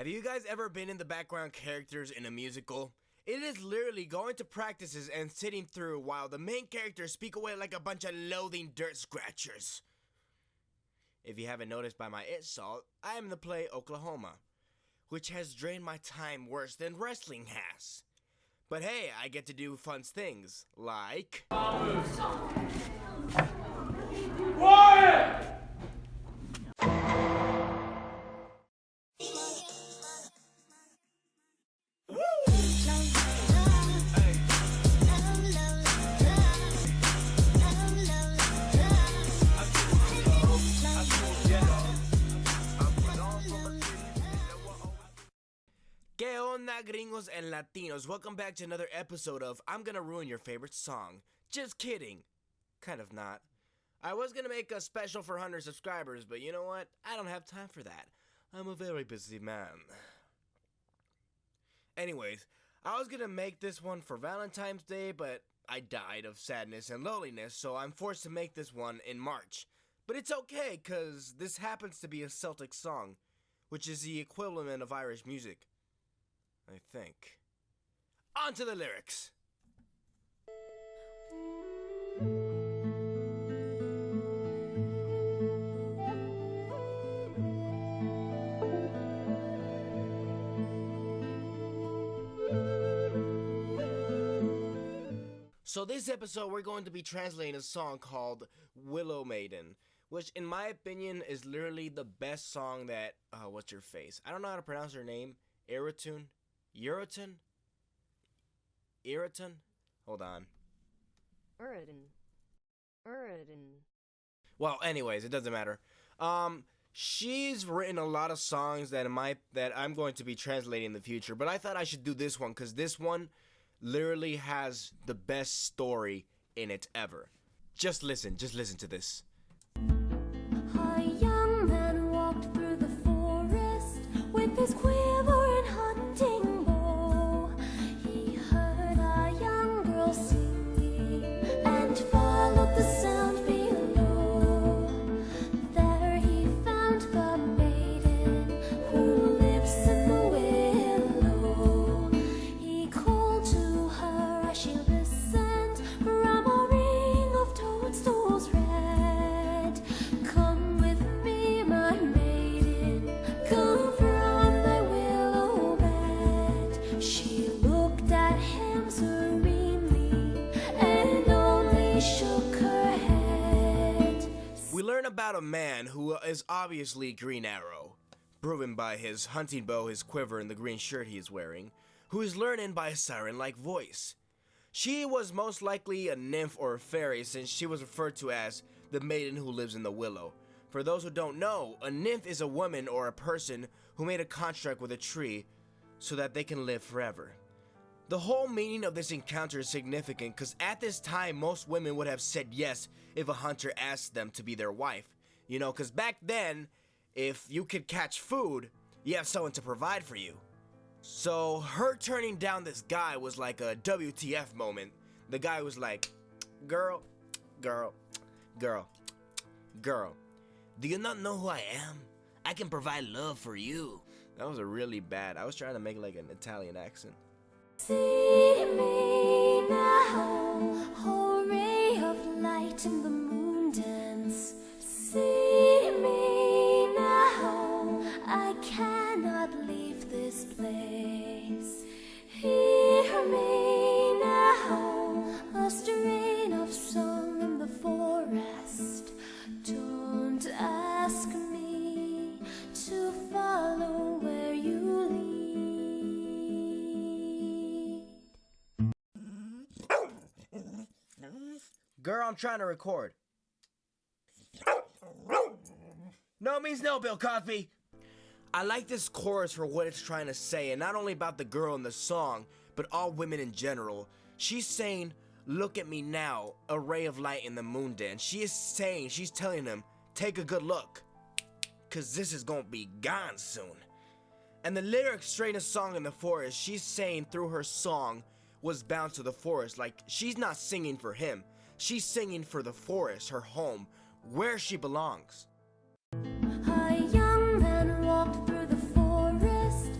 Have you guys ever been in the background characters in a musical? It is literally going to practices and sitting through while the main characters speak away like a bunch of loathing dirt scratchers. If you haven't noticed by my it salt, I am in the play Oklahoma, which has drained my time worse than wrestling has. But hey, I get to do fun things, like... Quiet! ¿Qué onda, gringos and Latinos? Welcome back to another episode of I'm Gonna Ruin Your Favorite Song. Just kidding. Kind of not. I was gonna make a special for 100 subscribers, but you know what? I don't have time for that. I'm a very busy man. Anyways, I was gonna make this one for Valentine's Day, but I died of sadness and loneliness, so I'm forced to make this one in March. But it's okay, cause this happens to be a Celtic song, which is the equivalent of Irish music, I think. On to the lyrics. So this episode we're going to be translating a song called Willow, Maiden, which in my opinion is literally the best song that, what's her face? I don't know how to pronounce her name. Erutan? Hold on. Erutan. Well, anyways, it doesn't matter. She's written a lot of songs that I'm going to be translating in the future, but I thought I should do this one because this one literally has the best story in it ever. Just listen to this. A young man walked through the forest with his quiver and hunting bow. He heard a young girl singing and followed the sound below. There he found the maiden who lives in the willow. He called to her as she listened from a ring of toadstools red. Come with me, my maiden, come from thy willow bed. She looked at him serenely and only shook her head. We learn about a man who is obviously Green Arrow, proven by his hunting bow, his quiver, and the green shirt he is wearing, who is learning by a siren-like voice. She was most likely a nymph or a fairy since she was referred to as the maiden who lives in the willow. For those who don't know, a nymph is a woman or a person who made a contract with a tree so that they can live forever. The whole meaning of this encounter is significant because at this time most women would have said yes if a hunter asked them to be their wife. You know, because back then, if you could catch food, you have someone to provide for you. So her turning down this guy was like a WTF moment. The guy was like, girl, do you not know who I am? I can provide love for you. That was a really bad. I was trying to make like an Italian accent. See me now, oh ray of light in the moon dance. See me now, I cannot leave this place. Hear me now, a strain of song in the forest. Don't ask me to follow where you lead. Girl, I'm trying to record. No means no, Bill Cosby. I like this chorus for what it's trying to say, and not only about the girl in the song, but all women in general. She's saying, look at me now, a ray of light in the moon dance. She's telling him, take a good look, cause this is gonna be gone soon. And the lyrics straight in a song in the forest, she's saying through her song was bound to the forest. Like, she's not singing for him. She's singing for the forest, her home, where she belongs. A young man walked through the forest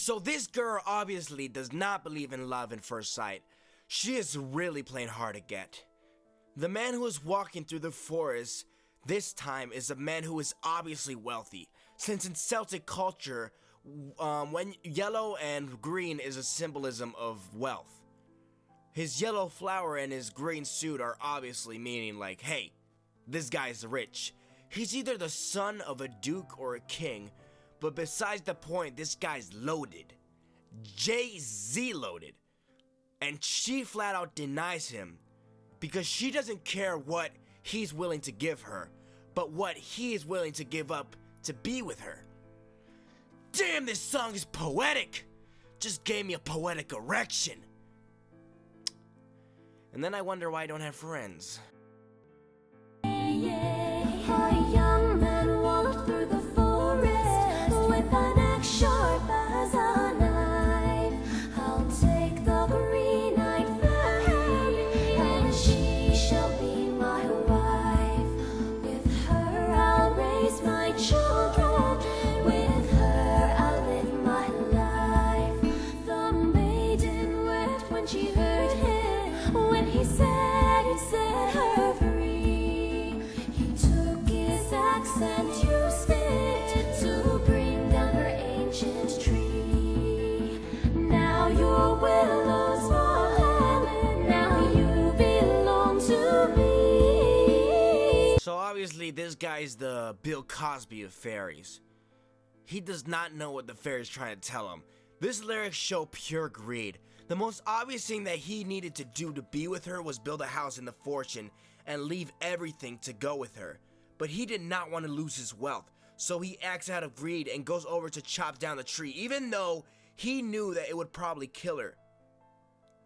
So this girl obviously does not believe in love at first sight. She is really playing hard to get. The man who is walking through the forest this time is a man who is obviously wealthy, since in Celtic culture, when yellow and green is a symbolism of wealth. His yellow flower and his green suit are obviously meaning like, hey, this guy's rich. He's either the son of a duke or a king, but besides the point, this guy's loaded. Jay-Z loaded. And she flat out denies him because she doesn't care what he's willing to give her, but what he is willing to give up to be with her. Damn, this song is poetic. Just gave me a poetic erection. And then I wonder why I don't have friends. A young man walked through the forest with an axe sharp as a knife. I'll take the green-eyed fairy, and she shall be my wife. With her I'll raise my children, with her I'll live my life. The maiden wept when she heard him, when he said he'd set her free. He took his axe and used it to bring down her ancient tree. Now your willow's fallen, now you belong to me. So obviously this guy's the Bill Cosby of fairies. He does not know what the fairy's trying to tell him. This lyrics show pure greed. The most obvious thing that he needed to do to be with her was build a house in the fortune and leave everything to go with her. But he did not want to lose his wealth, so he acts out of greed and goes over to chop down the tree, even though he knew that it would probably kill her.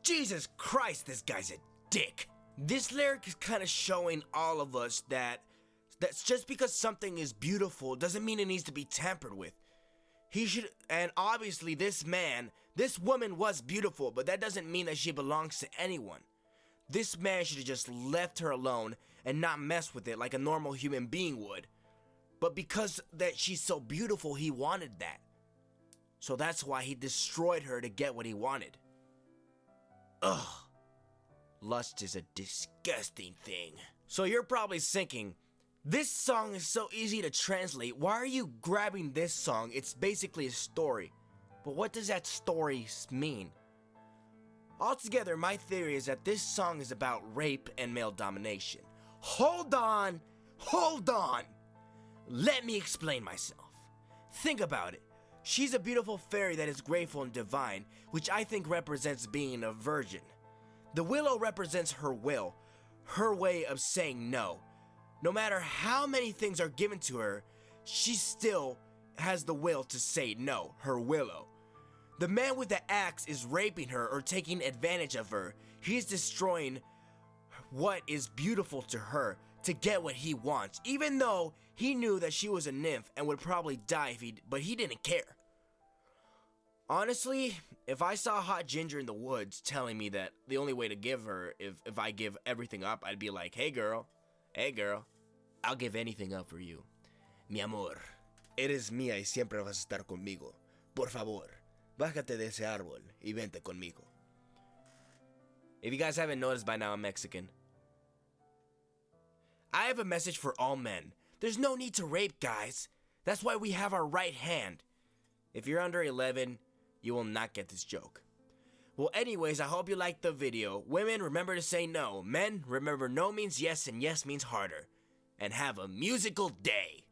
Jesus Christ, this guy's a dick. This lyric is kind of showing all of us that's just because something is beautiful doesn't mean it needs to be tampered with. And obviously this woman was beautiful, but that doesn't mean that she belongs to anyone. This man should have just left her alone and not mess with it like a normal human being would. But because that she's so beautiful, he wanted that. So that's why he destroyed her to get what he wanted. Ugh. Lust is a disgusting thing. So you're probably thinking, this song is so easy to translate. Why are you grabbing this song? It's basically a story. But what does that story mean? Altogether, my theory is that this song is about rape and male domination. Hold on! Hold on! Let me explain myself. Think about it. She's a beautiful fairy that is grateful and divine, which I think represents being a virgin. The willow represents her will, her way of saying no. No matter how many things are given to her, she still has the will to say no, her willow. The man with the axe is raping her or taking advantage of her. He's destroying what is beautiful to her to get what he wants, even though he knew that she was a nymph and would probably die but he didn't care. Honestly, if I saw a hot ginger in the woods telling me that the only way to give her, if I give everything up, I'd be like, hey girl, I'll give anything up for you. Mi amor, eres mía y siempre vas a estar conmigo. Por favor, bájate de ese árbol y vente conmigo. If you guys haven't noticed by now, I'm Mexican. I have a message for all men. There's no need to rape guys. That's why we have our right hand. If you're under 11, you will not get this joke. Well, anyways, I hope you liked the video. Women, remember to say no. Men, remember no means yes and yes means harder. And have a musical day.